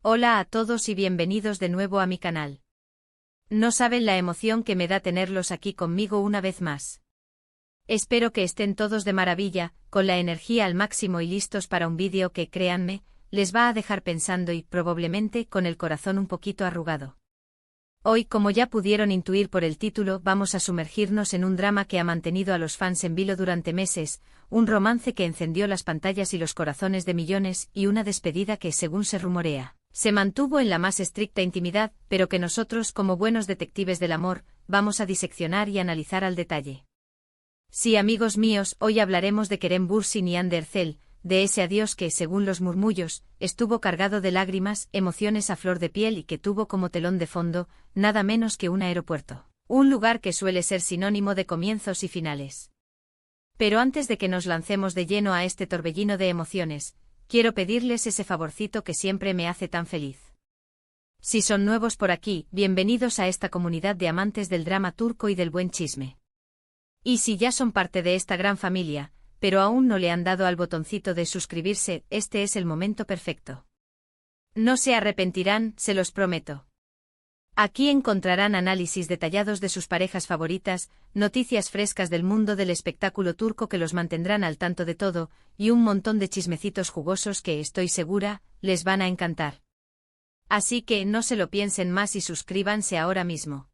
Hola a todos y bienvenidos de nuevo a mi canal. No saben la emoción que me da tenerlos aquí conmigo una vez más. Espero que estén todos de maravilla, con la energía al máximo y listos para un vídeo que, créanme, les va a dejar pensando y, probablemente, con el corazón un poquito arrugado. Hoy, como ya pudieron intuir por el título, vamos a sumergirnos en un drama que ha mantenido a los fans en vilo durante meses, un romance que encendió las pantallas y los corazones de millones y una despedida que, según se rumorea, se mantuvo en la más estricta intimidad, pero que nosotros, como buenos detectives del amor, vamos a diseccionar y analizar al detalle. Sí, amigos míos, hoy hablaremos de Kerem Bürsin y Hande Erçel, de ese adiós que, según los murmullos, estuvo cargado de lágrimas, emociones a flor de piel y que tuvo como telón de fondo, nada menos que un aeropuerto, un lugar que suele ser sinónimo de comienzos y finales. Pero antes de que nos lancemos de lleno a este torbellino de emociones, quiero pedirles ese favorcito que siempre me hace tan feliz. Si son nuevos por aquí, bienvenidos a esta comunidad de amantes del drama turco y del buen chisme. Y si ya son parte de esta gran familia, pero aún no le han dado al botoncito de suscribirse, este es el momento perfecto. No se arrepentirán, se los prometo. Aquí encontrarán análisis detallados de sus parejas favoritas, noticias frescas del mundo del espectáculo turco que los mantendrán al tanto de todo, y un montón de chismecitos jugosos que, estoy segura, les van a encantar. Así que no se lo piensen más y suscríbanse ahora mismo.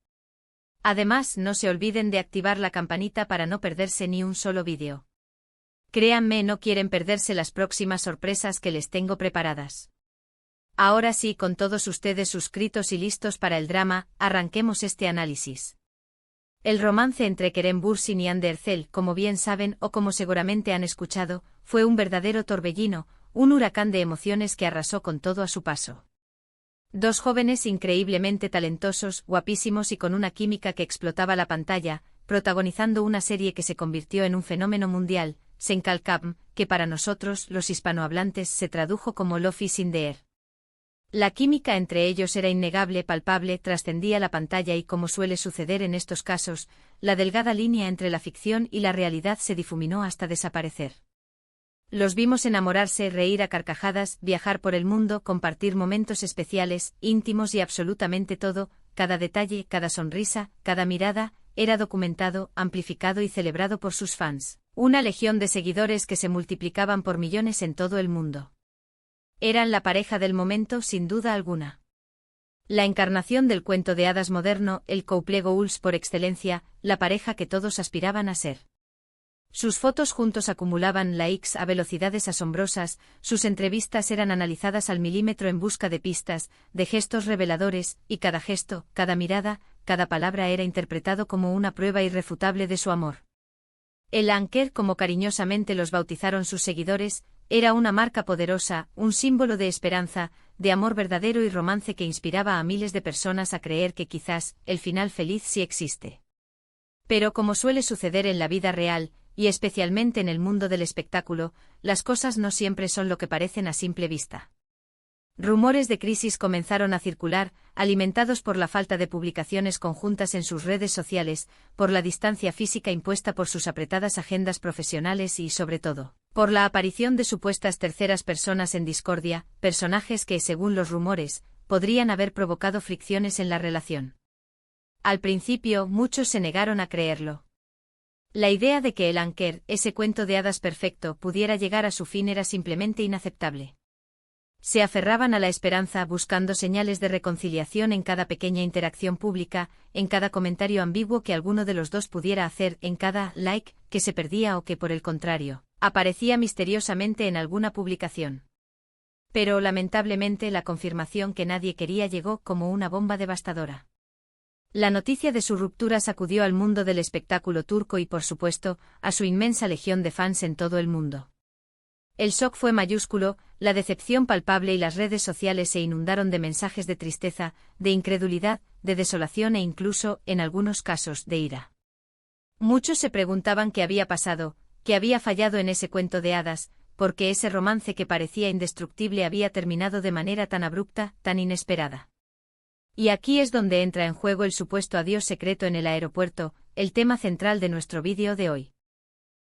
Además, no se olviden de activar la campanita para no perderse ni un solo vídeo. Créanme, no quieren perderse las próximas sorpresas que les tengo preparadas. Ahora sí, con todos ustedes suscritos y listos para el drama, arranquemos este análisis. El romance entre Kerem Bürsin y Hande Erçel, como bien saben o como seguramente han escuchado, fue un verdadero torbellino, un huracán de emociones que arrasó con todo a su paso. Dos jóvenes increíblemente talentosos, guapísimos y con una química que explotaba la pantalla, protagonizando una serie que se convirtió en un fenómeno mundial, Senkalkam, que para nosotros, los hispanohablantes, se tradujo como Love is in the air. La química entre ellos era innegable, palpable, trascendía la pantalla y, como suele suceder en estos casos, la delgada línea entre la ficción y la realidad se difuminó hasta desaparecer. Los vimos enamorarse, reír a carcajadas, viajar por el mundo, compartir momentos especiales, íntimos y absolutamente todo, cada detalle, cada sonrisa, cada mirada, era documentado, amplificado y celebrado por sus fans. Una legión de seguidores que se multiplicaban por millones en todo el mundo. Eran la pareja del momento sin duda alguna. La encarnación del cuento de hadas moderno, el couple goals por excelencia, la pareja que todos aspiraban a ser. Sus fotos juntos acumulaban likes a velocidades asombrosas, sus entrevistas eran analizadas al milímetro en busca de pistas, de gestos reveladores, y cada gesto, cada mirada, cada palabra era interpretado como una prueba irrefutable de su amor. El Anker, como cariñosamente los bautizaron sus seguidores, era una marca poderosa, un símbolo de esperanza, de amor verdadero y romance que inspiraba a miles de personas a creer que quizás, el final feliz sí existe. Pero como suele suceder en la vida real, y especialmente en el mundo del espectáculo, las cosas no siempre son lo que parecen a simple vista. Rumores de crisis comenzaron a circular, alimentados por la falta de publicaciones conjuntas en sus redes sociales, por la distancia física impuesta por sus apretadas agendas profesionales y, sobre todo, por la aparición de supuestas terceras personas en discordia, personajes que, según los rumores, podrían haber provocado fricciones en la relación. Al principio, muchos se negaron a creerlo. La idea de que el Anker, ese cuento de hadas perfecto, pudiera llegar a su fin era simplemente inaceptable. Se aferraban a la esperanza buscando señales de reconciliación en cada pequeña interacción pública, en cada comentario ambiguo que alguno de los dos pudiera hacer, en cada like que se perdía o que, por el contrario, aparecía misteriosamente en alguna publicación. Pero lamentablemente la confirmación que nadie quería llegó como una bomba devastadora. La noticia de su ruptura sacudió al mundo del espectáculo turco y, por supuesto, a su inmensa legión de fans en todo el mundo. El shock fue mayúsculo, la decepción palpable y las redes sociales se inundaron de mensajes de tristeza, de incredulidad, de desolación e incluso, en algunos casos, de ira. Muchos se preguntaban qué había pasado, qué había fallado en ese cuento de hadas, porque ese romance que parecía indestructible había terminado de manera tan abrupta, tan inesperada. Y aquí es donde entra en juego el supuesto adiós secreto en el aeropuerto, el tema central de nuestro vídeo de hoy.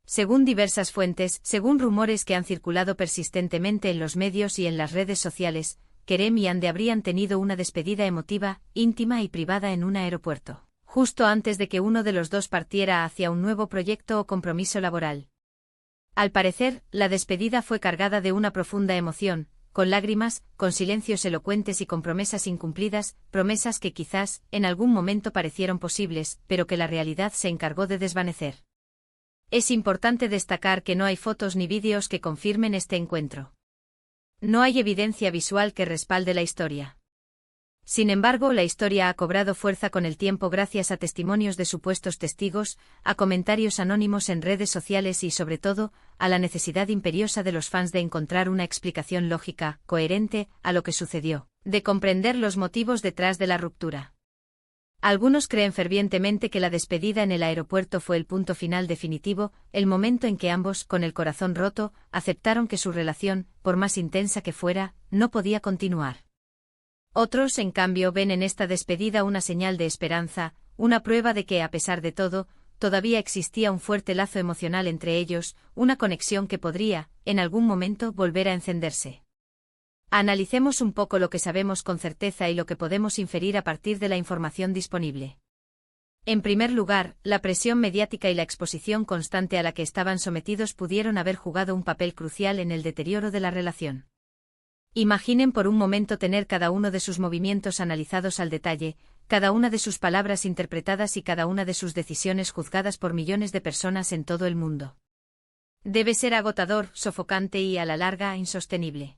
Según diversas fuentes, según rumores que han circulado persistentemente en los medios y en las redes sociales, Kerem y Ande habrían tenido una despedida emotiva, íntima y privada en un aeropuerto, justo antes de que uno de los dos partiera hacia un nuevo proyecto o compromiso laboral. Al parecer, la despedida fue cargada de una profunda emoción, con lágrimas, con silencios elocuentes y con promesas incumplidas, promesas que quizás, en algún momento parecieron posibles, pero que la realidad se encargó de desvanecer. Es importante destacar que no hay fotos ni vídeos que confirmen este encuentro. No hay evidencia visual que respalde la historia. Sin embargo, la historia ha cobrado fuerza con el tiempo gracias a testimonios de supuestos testigos, a comentarios anónimos en redes sociales y, sobre todo, a la necesidad imperiosa de los fans de encontrar una explicación lógica, coherente, a lo que sucedió, de comprender los motivos detrás de la ruptura. Algunos creen fervientemente que la despedida en el aeropuerto fue el punto final definitivo, el momento en que ambos, con el corazón roto, aceptaron que su relación, por más intensa que fuera, no podía continuar. Otros, en cambio, ven en esta despedida una señal de esperanza, una prueba de que, a pesar de todo, todavía existía un fuerte lazo emocional entre ellos, una conexión que podría, en algún momento, volver a encenderse. Analicemos un poco lo que sabemos con certeza y lo que podemos inferir a partir de la información disponible. En primer lugar, la presión mediática y la exposición constante a la que estaban sometidos pudieron haber jugado un papel crucial en el deterioro de la relación. Imaginen por un momento tener cada uno de sus movimientos analizados al detalle, cada una de sus palabras interpretadas y cada una de sus decisiones juzgadas por millones de personas en todo el mundo. Debe ser agotador, sofocante y, a la larga, insostenible.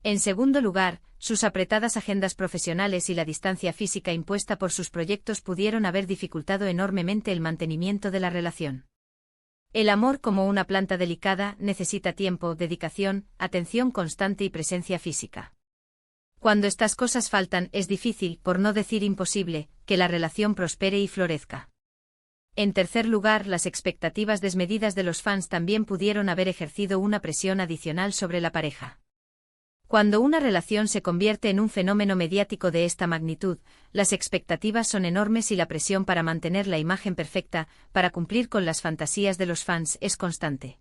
En segundo lugar, sus apretadas agendas profesionales y la distancia física impuesta por sus proyectos pudieron haber dificultado enormemente el mantenimiento de la relación. El amor, como una planta delicada, necesita tiempo, dedicación, atención constante y presencia física. Cuando estas cosas faltan, es difícil, por no decir imposible, que la relación prospere y florezca. En tercer lugar, las expectativas desmedidas de los fans también pudieron haber ejercido una presión adicional sobre la pareja. Cuando una relación se convierte en un fenómeno mediático de esta magnitud, las expectativas son enormes y la presión para mantener la imagen perfecta, para cumplir con las fantasías de los fans, es constante.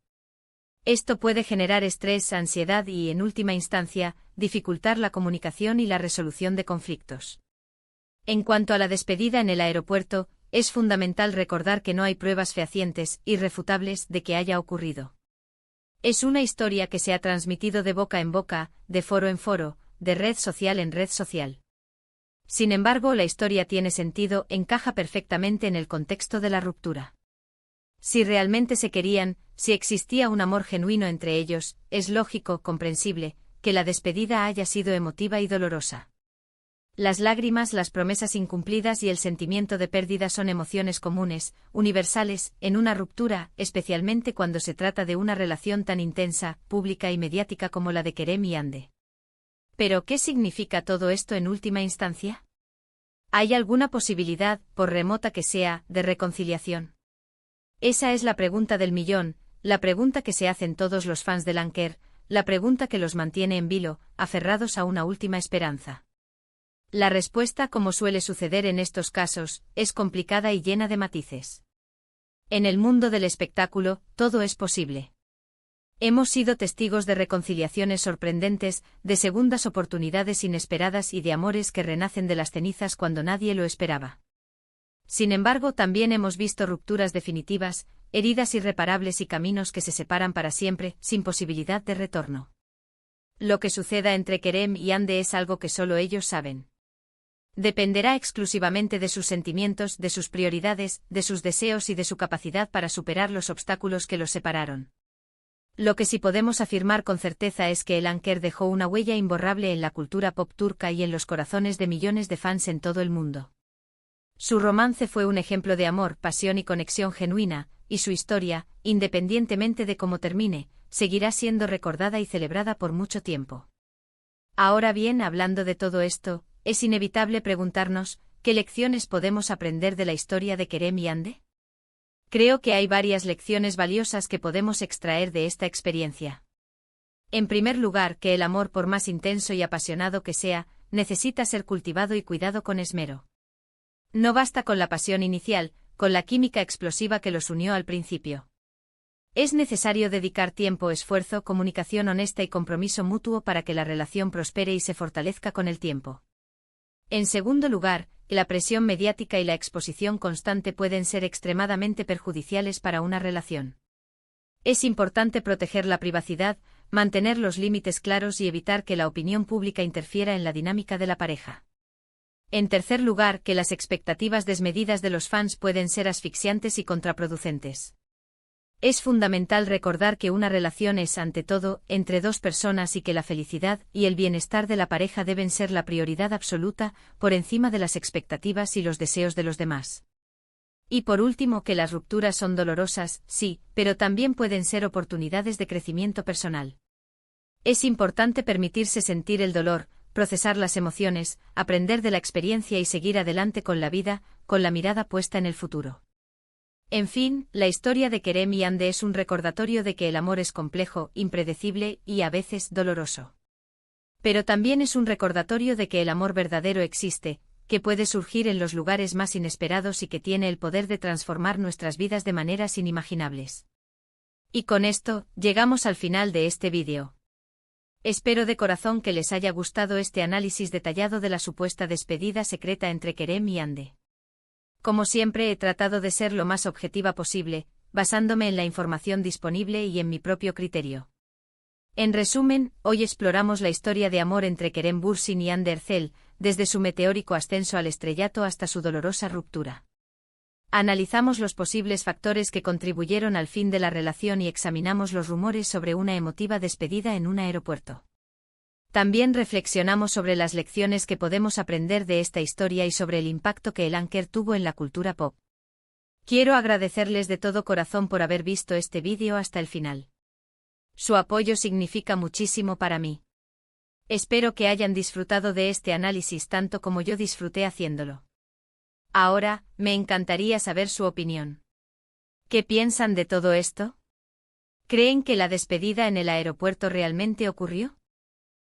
Esto puede generar estrés, ansiedad y, en última instancia, dificultar la comunicación y la resolución de conflictos. En cuanto a la despedida en el aeropuerto, es fundamental recordar que no hay pruebas fehacientes, irrefutables, de que haya ocurrido. Es una historia que se ha transmitido de boca en boca, de foro en foro, de red social en red social. Sin embargo, la historia tiene sentido, encaja perfectamente en el contexto de la ruptura. Si realmente se querían, si existía un amor genuino entre ellos, es lógico, comprensible, que la despedida haya sido emotiva y dolorosa. Las lágrimas, las promesas incumplidas y el sentimiento de pérdida son emociones comunes, universales, en una ruptura, especialmente cuando se trata de una relación tan intensa, pública y mediática como la de Kerem y Ande. ¿Pero qué significa todo esto en última instancia? ¿Hay alguna posibilidad, por remota que sea, de reconciliación? Esa es la pregunta del millón, la pregunta que se hacen todos los fans de Lanker, la pregunta que los mantiene en vilo, aferrados a una última esperanza. La respuesta, como suele suceder en estos casos, es complicada y llena de matices. En el mundo del espectáculo, todo es posible. Hemos sido testigos de reconciliaciones sorprendentes, de segundas oportunidades inesperadas y de amores que renacen de las cenizas cuando nadie lo esperaba. Sin embargo, también hemos visto rupturas definitivas, heridas irreparables y caminos que se separan para siempre, sin posibilidad de retorno. Lo que suceda entre Kerem y Ande es algo que solo ellos saben. Dependerá exclusivamente de sus sentimientos, de sus prioridades, de sus deseos y de su capacidad para superar los obstáculos que los separaron. Lo que sí podemos afirmar con certeza es que el Anker dejó una huella imborrable en la cultura pop turca y en los corazones de millones de fans en todo el mundo. Su romance fue un ejemplo de amor, pasión y conexión genuina, y su historia, independientemente de cómo termine, seguirá siendo recordada y celebrada por mucho tiempo. Ahora bien, hablando de todo esto, es inevitable preguntarnos, ¿qué lecciones podemos aprender de la historia de Kerem y Ande? Creo que hay varias lecciones valiosas que podemos extraer de esta experiencia. En primer lugar, que el amor, por más intenso y apasionado que sea, necesita ser cultivado y cuidado con esmero. No basta con la pasión inicial, con la química explosiva que los unió al principio. Es necesario dedicar tiempo, esfuerzo, comunicación honesta y compromiso mutuo para que la relación prospere y se fortalezca con el tiempo. En segundo lugar, la presión mediática y la exposición constante pueden ser extremadamente perjudiciales para una relación. Es importante proteger la privacidad, mantener los límites claros y evitar que la opinión pública interfiera en la dinámica de la pareja. En tercer lugar, que las expectativas desmedidas de los fans pueden ser asfixiantes y contraproducentes. Es fundamental recordar que una relación es, ante todo, entre dos personas y que la felicidad y el bienestar de la pareja deben ser la prioridad absoluta, por encima de las expectativas y los deseos de los demás. Y por último, que las rupturas son dolorosas, sí, pero también pueden ser oportunidades de crecimiento personal. Es importante permitirse sentir el dolor, procesar las emociones, aprender de la experiencia y seguir adelante con la vida, con la mirada puesta en el futuro. En fin, la historia de Kerem y Hande es un recordatorio de que el amor es complejo, impredecible y a veces doloroso. Pero también es un recordatorio de que el amor verdadero existe, que puede surgir en los lugares más inesperados y que tiene el poder de transformar nuestras vidas de maneras inimaginables. Y con esto, llegamos al final de este vídeo. Espero de corazón que les haya gustado este análisis detallado de la supuesta despedida secreta entre Kerem y Hande. Como siempre he tratado de ser lo más objetiva posible, basándome en la información disponible y en mi propio criterio. En resumen, hoy exploramos la historia de amor entre Kerem Bürsin y Hande Erçel, desde su meteórico ascenso al estrellato hasta su dolorosa ruptura. Analizamos los posibles factores que contribuyeron al fin de la relación y examinamos los rumores sobre una emotiva despedida en un aeropuerto. También reflexionamos sobre las lecciones que podemos aprender de esta historia y sobre el impacto que el anker tuvo en la cultura pop. Quiero agradecerles de todo corazón por haber visto este vídeo hasta el final. Su apoyo significa muchísimo para mí. Espero que hayan disfrutado de este análisis tanto como yo disfruté haciéndolo. Ahora, me encantaría saber su opinión. ¿Qué piensan de todo esto? ¿Creen que la despedida en el aeropuerto realmente ocurrió?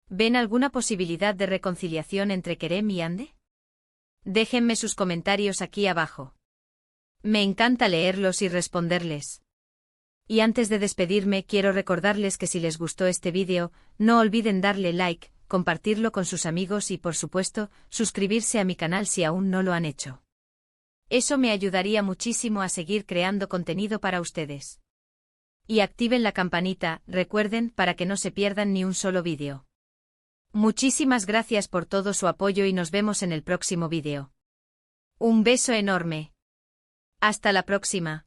¿Ven alguna posibilidad de reconciliación entre Kerem y Hande? Déjenme sus comentarios aquí abajo. Me encanta leerlos y responderles. Y antes de despedirme quiero recordarles que si les gustó este vídeo, no olviden darle like, compartirlo con sus amigos y por supuesto, suscribirse a mi canal si aún no lo han hecho. Eso me ayudaría muchísimo a seguir creando contenido para ustedes. Y activen la campanita, recuerden, para que no se pierdan ni un solo vídeo. Muchísimas gracias por todo su apoyo y nos vemos en el próximo vídeo. Un beso enorme. Hasta la próxima.